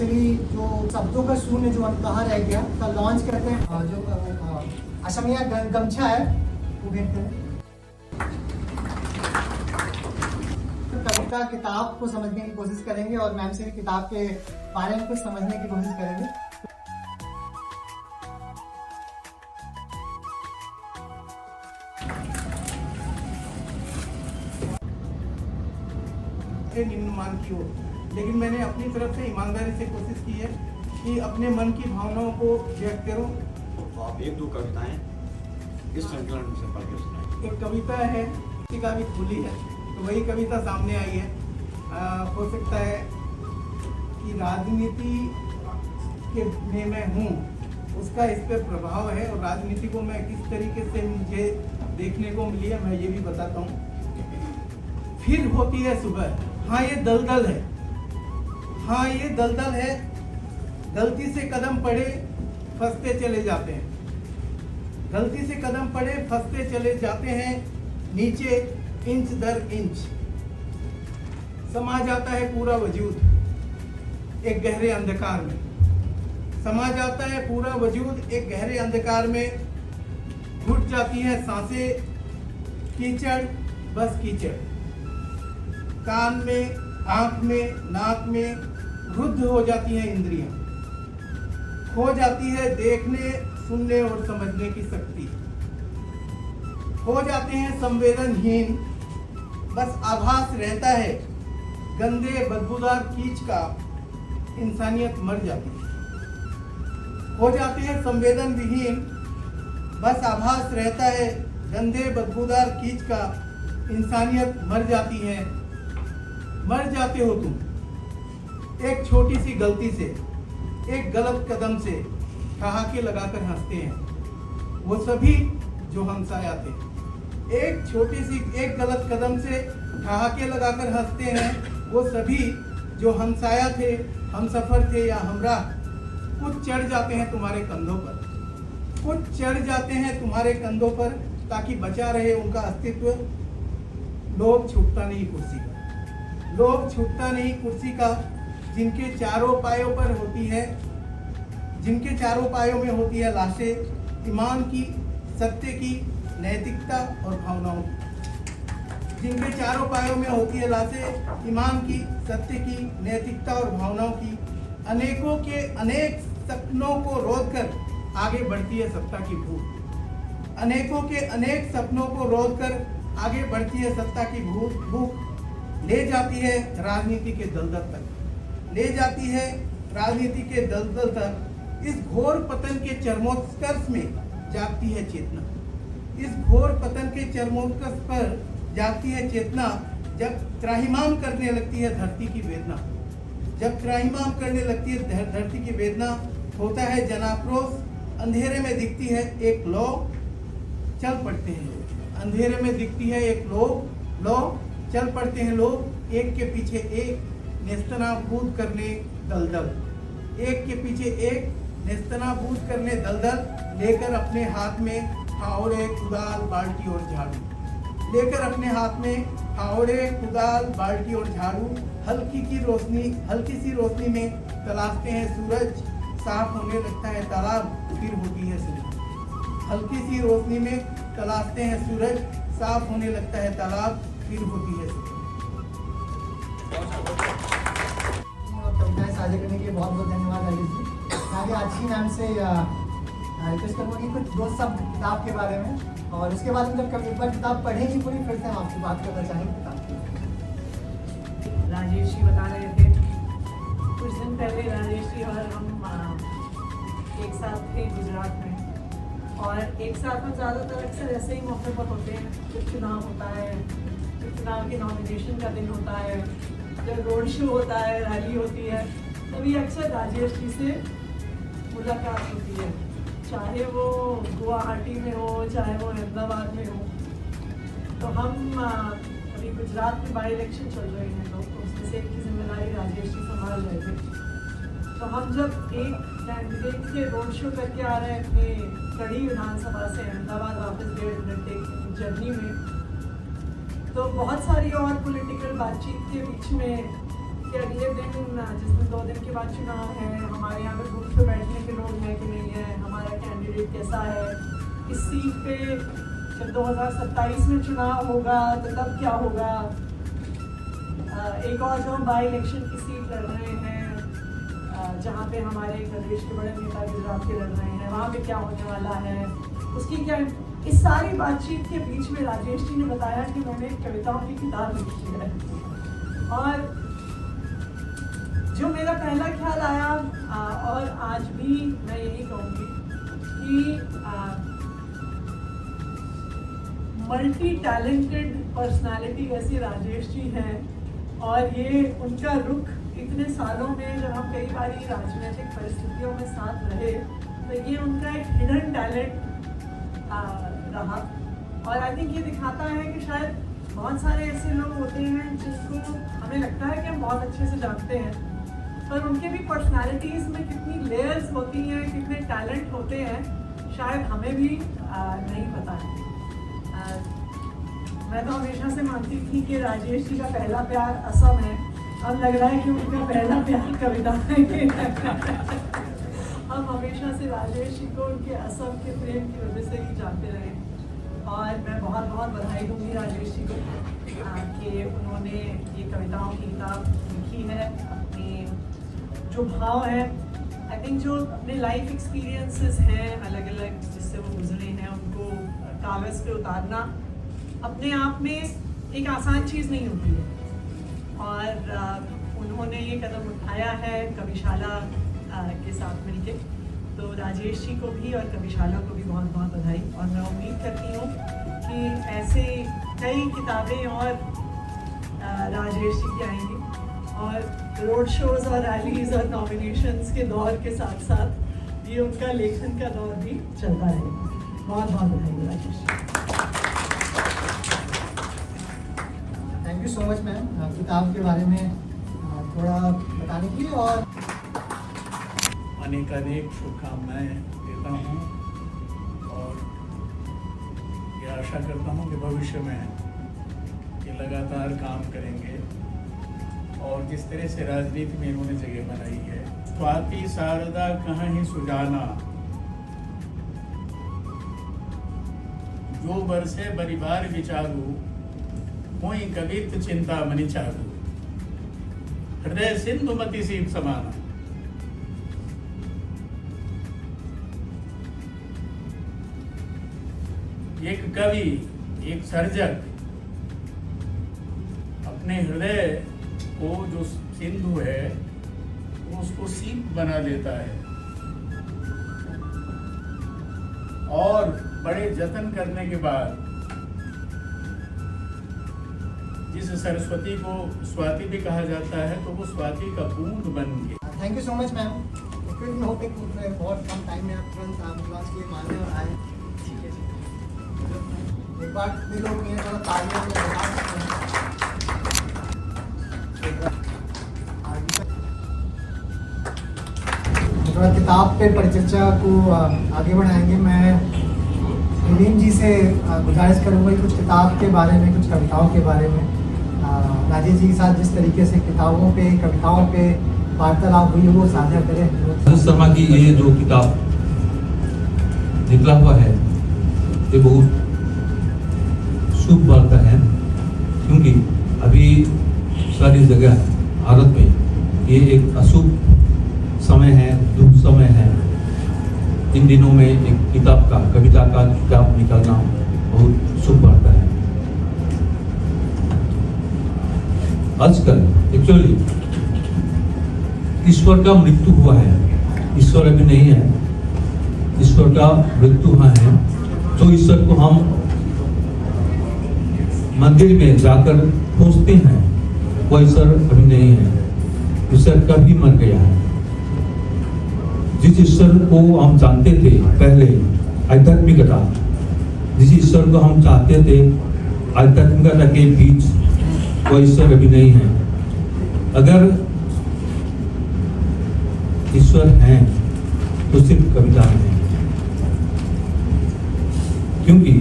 Specially जो शब्दों का शून्य जो कहाँ रह गया का लॉन्च करते हैं। जो असमिया गमछा है वो भेजते हैं। कविता किताब को समझने की कोशिश करेंगे और मैम से किताब के बारे में कुछ समझने की कोशिश करेंगे। निम्नमान की ओर, लेकिन मैंने अपनी तरफ से ईमानदारी से कोशिश की है कि अपने मन की भावनाओं को व्यक्त करूं। तो आप एक दो कविताएं इस संकलन से पढ़ के सुनाएं। एक कविता है, किसी का भी खुली है, तो वही कविता सामने आई है। हो सकता है कि राजनीति के में मैं हूँ, उसका इस पर प्रभाव है, और राजनीति को मैं किस तरीके से मुझे देखने को मिली है मैं ये भी बताता हूँ। फिर होती है सुबह, हाँ ये दलदल है, हाँ ये दलदल है, गलती से कदम पड़े फंसते चले जाते हैं, गलती से कदम पड़े फंसते चले जाते हैं, नीचे इंच दर इंच समा जाता है पूरा वजूद एक गहरे अंधकार में, समा जाता है पूरा वजूद एक गहरे अंधकार में, घुट जाती है सांसें, कीचड़ बस कीचड़, कान में, आंख में, नाक में रुद्ध हो जाती हैं इंद्रियां, खो जाती है देखने, सुनने और समझने की शक्ति, हो जाते हैं संवेदनहीन, बस आभास रहता है गंदे बदबूदार कीच का, इंसानियत मर जाती है। हो जाते हैं संवेदन विहीन, बस आभास रहता है गंदे बदबूदार कीच का, इंसानियत मर जाती है। मर जाते हो तुम एक छोटी सी गलती से, एक गलत कदम से ठहाके लगाकर हंसते हैं वो सभी जो हमसाया थे। एक छोटी सी एक गलत कदम से ठहाके लगाकर हंसते हैं वो सभी जो हमसाया थे, हमसफर थे या हमराह। कुछ चढ़ जाते हैं तुम्हारे कंधों पर, कुछ चढ़ जाते हैं तुम्हारे कंधों पर, ताकि बचा रहे उनका अस्तित्व। लोभ छूटता नहीं कुर्सी का, लोभ छूटता नहीं कुर्सी का, जिनके चारों पायों पर होती है, जिनके चारों पायों में होती है लाशें ईमान की, सत्य की, नैतिकता और भावनाओं की, जिनके चारों पायों में होती है लाशें ईमान की, सत्य की, नैतिकता और भावनाओं की। अनेकों के अनेक सपनों को रोध कर आगे बढ़ती है सत्ता की भूख, अनेकों के अनेक सपनों को रोध कर आगे बढ़ती है सत्ता की भूख, ले जाती है राजनीति के दलदल तक, ले जाती है राजनीति के दलदल तक। इस घोर पतन के चरमोत्कर्ष में जागती है चेतना, इस घोर पतन के चरमोत्कर्ष पर जागती है चेतना, जब त्राहिमाम करने लगती है धरती की वेदना, जब त्राहिमाम करने लगती है धरती की वेदना। होता है जनाक्रोश, अंधेरे में दिखती है एक लौ, चल पड़ते हैं लोग, अंधेरे में दिखती है एक लौ, चल पड़ते हैं लोग, एक के पीछे एक नेस्तनाबूद करने दलदल, एक के पीछे एक नेस्तनाबूद करने दलदल, लेकर अपने हाथ में फावड़े, कुदाल, बाल्टी और झाड़ू, लेकर अपने हाथ में फावड़े, कुदाल, बाल्टी और झाड़ू। हल्की सी रोशनी में तलाशते हैं सूरज, साफ होने लगता है तालाब, फिर होती है सुबह। हल्की सी रोशनी में तलाशते हैं सूरज, साफ होने लगता है तालाब, फिर होती है सुबह। कविताएं साझा करने के लिए बहुत बहुत धन्यवाद राजेश जी। आगे आशी मैम से रिक्वेस्ट करूँगा कि कुछ दो शब्द किताब के बारे में, और उसके बाद जब एक बार किताब पढ़ेंगी पूरी, फिर से हम आपसे बात करना चाहेंगे किताब की। राजेश जी बता रहे थे कुछ दिन पहले राजेश जी और हम एक साथ थे गुजरात में, और एक साथ में ज़्यादातर अक्सर ऐसे ही मौके पर होते हैं जब चुनाव होता है, जब चुनाव के नॉमिनेशन का दिन होता है, जब रोड शो होता है, रैली होती है, तभी अक्सर राजेश जी से मुलाकात होती है, चाहे वो गुवाहाटी में हो, चाहे वो अहमदाबाद में हो। तो हम अभी गुजरात में बाई इलेक्शन चल रहे हैं, तो उसमें से एक की जिम्मेदारी राजेश जी संभाल रहे थे। तो हम जब एक कैंडिडेट के रोड शो करके आ रहे हैं अपने कड़ी विधानसभा से अहमदाबाद वापस 1.5 घंटे की जर्नी में, तो बहुत सारी और पॉलिटिकल बातचीत के बीच में उसके अगले दिन जिस दिन 2 दिन के बाद चुनाव है, हमारे यहाँ पे बूथ पे बैठने के लोग हैं कि नहीं है, हमारा कैंडिडेट कैसा है, इस सीट पे जब 2027 में चुनाव होगा तो तब क्या होगा, एक और जो हम बाई इलेक्शन की सीट लड़ रहे हैं जहाँ पे हमारे प्रदेश के बड़े नेता गुजरात के लड़ रहे हैं, वहाँ पे क्या होने वाला है, उसकी क्या, इस सारी बातचीत के बीच में राजेश जी ने बताया कि मैंने एक कविताओं की किताब लिखी है। और जो मेरा पहला ख्याल आया और आज भी मैं यही कहूँगी कि मल्टी टैलेंटेड पर्सनालिटी ऐसी राजेश जी हैं, और ये उनका रुख इतने सालों में जब हम कई बार राजनीतिक परिस्थितियों में साथ रहे, तो ये उनका एक हिडन टैलेंट रहा। और आई थिंक ये दिखाता है कि शायद बहुत सारे ऐसे लोग होते हैं जिसको हमें लगता है कि हम बहुत अच्छे से जानते हैं, पर उनके भी पर्सनालिटीज़ में कितनी लेयर्स होती हैं, कितने टैलेंट होते हैं, शायद हमें भी नहीं पता है। मैं तो हमेशा से मानती थी कि राजेश जी का पहला प्यार असम है, अब लग रहा है कि उनका पहला प्यार कविता है। हम हमेशा से राजेश जी को उनके असम के प्रेम की वजह से ही जानते रहे, और मैं बहुत बहुत बधाई दूंगी राजेश जी को कि उन्होंने ये कविताओं की किताब लिखी है। अपने जो भाव है, आई थिंक जो अपने लाइफ एक्सपीरियंसेस हैं अलग अलग जिससे वो गुजरे हैं, उनको कागज़ पे उतारना अपने आप में एक आसान चीज़ नहीं होती है, और उन्होंने ये कदम उठाया है कविशाला के साथ मिलके। तो राजेश जी को भी और कविशाला को भी बहुत बहुत बधाई, और मैं उम्मीद करती हूँ कि ऐसे कई किताबें और राजेश जी की आएंगी, और रोड शोज़ और रैलीज़ और नॉमिनेशंस के दौर के साथ साथ ये उनका लेखन का दौर भी चलता रहेगा। बहुत बहुत बधाई Rajesh ji. Thank you so much ma'am किताब के बारे में थोड़ा बताने के लिए, और अनेक शुभकामनाएं देता हूं, और ये आशा करता हूं कि भविष्य में ये लगातार काम करेंगे, और जिस तरह से राजनीति में इन्होंने जगह बनाई है। स्वाति शारदा कहाँ ही सुजाना, जो बरसे बरिबार विचारू, मोई कवित चिंता मनि चारू, हृदय सिंधु मति सीप समाना। एक कवि, एक सर्जक अपने हृदय को जो सिंधु है वो उसको सीप बना देता है, और बड़े जतन करने के बाद जिस सरस्वती को स्वाति भी कहा जाता है, तो वो स्वाति का बूंद बन गई। Thank you so much ma'am. बहुत कम टाइम में आप तुरंत एम्बुलेंस के लिए माने और आए। ठीक है जी, एक बार भी लोग ये थोड़ा तालियां बजा सकते हैं। थोड़ा किताब पे परिचर्चा को आगे बढ़ाएंगे। मैं नवीन जी से गुजारिश करूँगा कि कुछ किताब के बारे में, कुछ कविताओं के बारे में राजेश जी के साथ जिस तरीके से किताबों पे, कविताओं पे वार्तालाप हुई वो साझा करें। राजेश शर्मा की ये जो किताब निकला हुआ है ये बहुत शुभ वार्ता है, क्योंकि अभी सारी जगह भारत में ये एक अशुभ समय है, दुख समय है। इन दिनों में एक किताब का, कविता का किताब निकलना बहुत शुभ वार्ता है। आजकल एक्चुअली ईश्वर का मृत्यु हुआ है, ईश्वर अभी नहीं है, ईश्वर का मृत्यु हुआ है। तो ईश्वर को हम मंदिर में जाकर खोजते हैं, वो ईश्वर अभी नहीं है, ईश्वर कभी मर गया है। जिस ईश्वर को हम जानते थे पहले, आध्यात्मिकता, जिस ईश्वर को हम चाहते थे आध्यात्मिकता के बीच, वो ईश्वर अभी नहीं है। अगर ईश्वर है तो सिर्फ कविता में, क्योंकि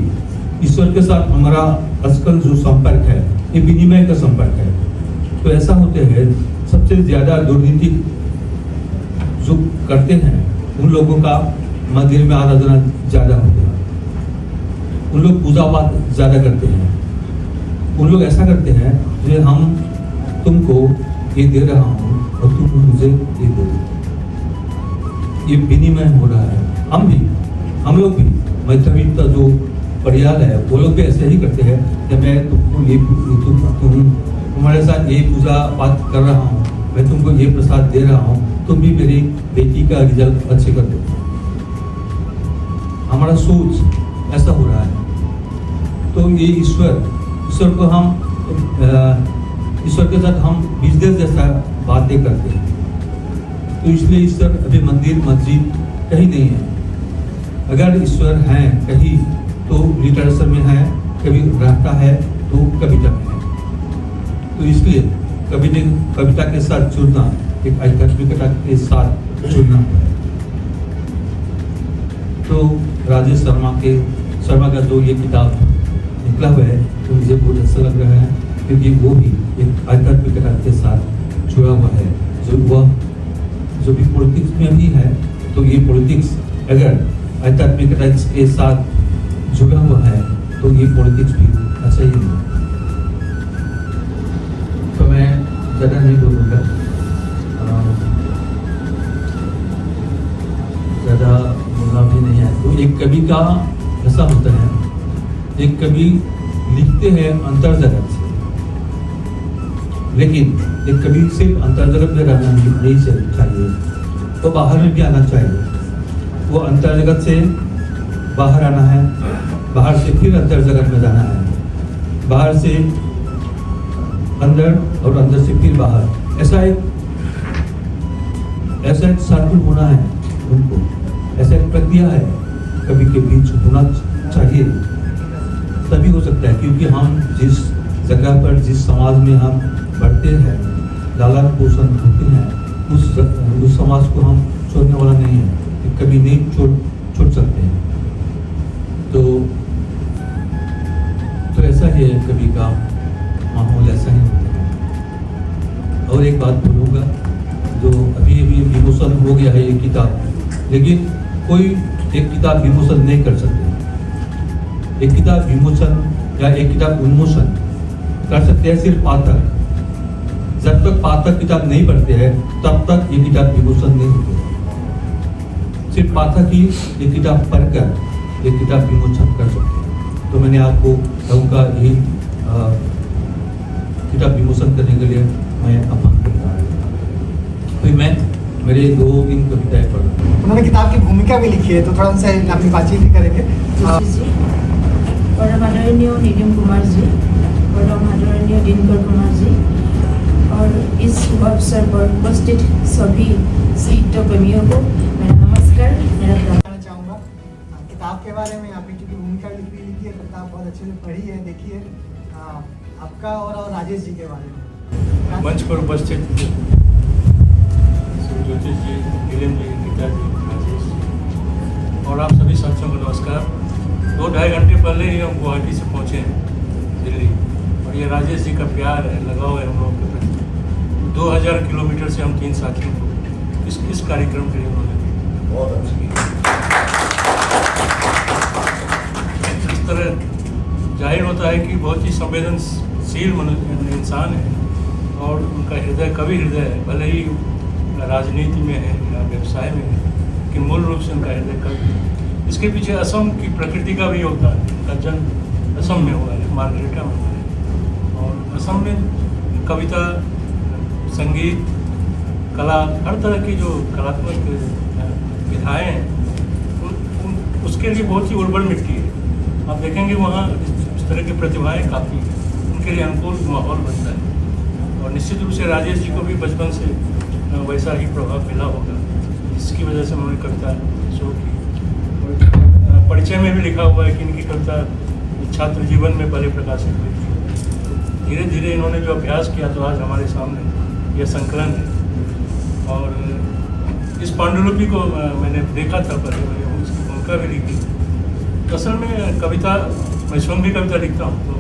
ईश्वर के साथ हमारा आजकल जो संपर्क है ये विनिमय का संपर्क है। तो ऐसा होते हैं सबसे ज़्यादा दुर्नीति जो करते हैं उन लोगों का मंदिर में आराधना ज़्यादा होता है, उन लोग पूजा पाठ ज़्यादा करते हैं, उन लोग ऐसा करते हैं कि हम तुमको ये दे रहा हूँ और तुम मुझे ये दो, ये विनिमय हो रहा है। हम लोग भी मैत्री का जो परियाल है वो लोग भी ऐसे ही करते हैं कि मैं तुमको ये तुम्हारे साथ ये पूजा पाठ कर रहा हूँ, मैं तुमको ये प्रसाद दे रहा हूँ, तुम भी मेरी बेटी का रिजल्ट अच्छे कर दो। हमारा सोच ऐसा हो रहा है। तो ये ईश्वर को हम ईश्वर के साथ हम बिजनेस जैसा बातें करते हैं। तो इसलिए ईश्वर अभी मंदिर मस्जिद कहीं नहीं है। अगर ईश्वर हैं कहीं तो लिटरेचर में है, कभी रहता है तो कविता में है। तो इसलिए कविता के साथ जुड़ना, एक आध्यात्मिकता के साथ जुड़ना है। तो राजेश शर्मा का जो ये किताब निकला हुआ है तो मुझे बहुत अच्छा लग रहा है, क्योंकि वो भी एक आध्यात्मिकता के साथ जुड़ा हुआ है। जो भी पॉलिटिक्स में भी है, तो ये पॉलिटिक्स अगर आध्यात्मिकता के साथ जुड़ा हुआ है तो ये पॉलिटिक्स भी अच्छा ही है। तो मैं ज़्यादा नहीं बोलूँगा, ज़्यादा बोलना भी नहीं है। तो एक कवि का ऐसा होता है, एक कवि लिखते हैं अंतर जगत से, लेकिन एक कवि सिर्फ अंतर जगत में रहना नहीं चाहिए, तो बाहर में भी आना चाहिए। वो अंतर जगत से बाहर आना है, बाहर से फिर अंतर जगत में जाना है, बाहर से अंदर और अंदर से फिर बाहर। ऐसा एक सर्कल होना है उनको, ऐसा एक प्रक्रिया है कवि के बीच होना चाहिए, तभी हो सकता है। क्योंकि हम जिस जगह पर, जिस समाज में हम बढ़ते हैं, लालन पोषण होते हैं, उस समाज को हम छोड़ने वाला नहीं है, कभी नहीं छोड़ सकते हैं। तो ऐसा ही है, कवि का माहौल ऐसा ही होता है। और एक बात बोलूँगा, जो अभी विमोचन हो गया है ये किताब, लेकिन कोई एक किताब विमोचन नहीं कर सकते। एक किताब विमोचन या एक किताब उन्मोचन कर सकते हैं सिर्फ पाठक। जब तक पाठक किताब नहीं पढ़ते हैं तब तक ये किताब विमोचन नहीं होती। सिर्फ पाठक ही ये किताब पढ़कर ये किताब विमोचन कर सकते हैं। तो मैंने आपको कहूँगा ये किताब विमोचन करने के लिए मैं आह्वान करता हूँ। तो मैं मेरे 2-3 कविताएं पढ़। उन्होंने किताब की भूमिका भी लिखी है, तो थोड़ा उनसे अपनी बातचीत भी करेंगे। परम आदरणीय नीलिम कुमार जी, परम आदरणीय दिनकर कुमार जी, और इस शुभ अवसर पर उपस्थित सभी साहित्य प्रेमियों को मेरा नमस्कार, मेरा कहना चाहूँगा किताब के बारे में। आप की भूमिका लिखी है, किताब बहुत अच्छे से पढ़ी है, देखिए आपका और राजेश जी के बारे में। मंच पर उपस्थित ज्योतिष जी, नीलिम जी, गीता जी, राजेश और आप सभी साथियों को नमस्कार। 2-2.5 घंटे पहले ही हम गुवाहाटी से पहुँचे हैं दिल्ली, और ये राजेश जी का प्यार है, लगाव है हम लोगों के प्रति। 2000 किलोमीटर से हम 3 साथियों को इस कार्यक्रम के लिए उन्होंने बहुत अच्छा किया। इस तरह जाहिर होता है कि बहुत ही संवेदनशील इंसान है, और उनका हृदय कवि हृदय है, भले ही राजनीति में है या व्यवसाय में है, लेकिन मूल रूप से उनका हृदय कवि है। इसके पीछे असम की प्रकृति का भी योगदान है। उनका जन्म असम में हुआ है, मार्गरेटा में हुआ है, और असम में कविता, संगीत, कला, हर तरह की जो कलात्मक विधाएँ हैं उसके लिए बहुत ही उर्वर मिट्टी है। आप देखेंगे वहाँ इस तरह की प्रतिभाएँ काफ़ी उनके लिए अनुकूल माहौल बनता है। और निश्चित रूप से राजेश जी को भी बचपन से वैसा ही प्रभाव मिला होगा, जिसकी वजह से उन्होंने कविता शुरू की। परिचय में भी लिखा हुआ है कि इनकी कविता छात्र जीवन में पहले प्रकाशित हुई थी। धीरे धीरे इन्होंने जो अभ्यास किया तो आज हमारे सामने यह संकलन है। और इस पांडुलिपि को मैंने देखा था पहले, मैंने उसकी भूमिका भी लिखी। तो असल में कविता, मैं स्वयं भी कविता लिखता हूँ, तो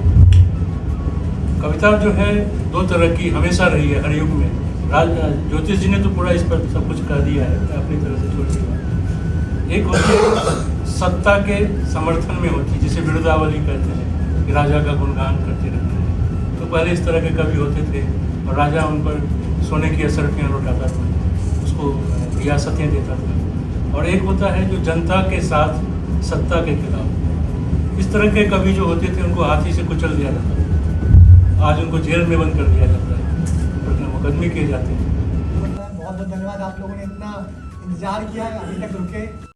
कविता जो है 2 तरह की हमेशा रही है हर युग में। ज्योतिष जी ने तो पूरा इस पर सब कुछ कह दिया है, मैं अपनी तरफ से छोड़ दिया। एक होती है सत्ता के समर्थन में होती है, जिसे विरुद्धावली कहते हैं कि राजा का गुणगान करते रहते हैं। तो पहले इस तरह के कवि होते थे और राजा उन पर सोने की असरफियाँ लौटाता था, उसको रियासतें देता था। और एक होता है जो जनता के साथ सत्ता के खिलाफ। इस तरह के कवि जो होते थे उनको हाथी से कुचल दिया जाता था, आज उनको जेल में बंद कर दिया जाता है और मुकदमे किए जाते हैं। बहुत बहुत धन्यवाद, आप लोगों ने इतना इंतजार किया, अभी तक रुके।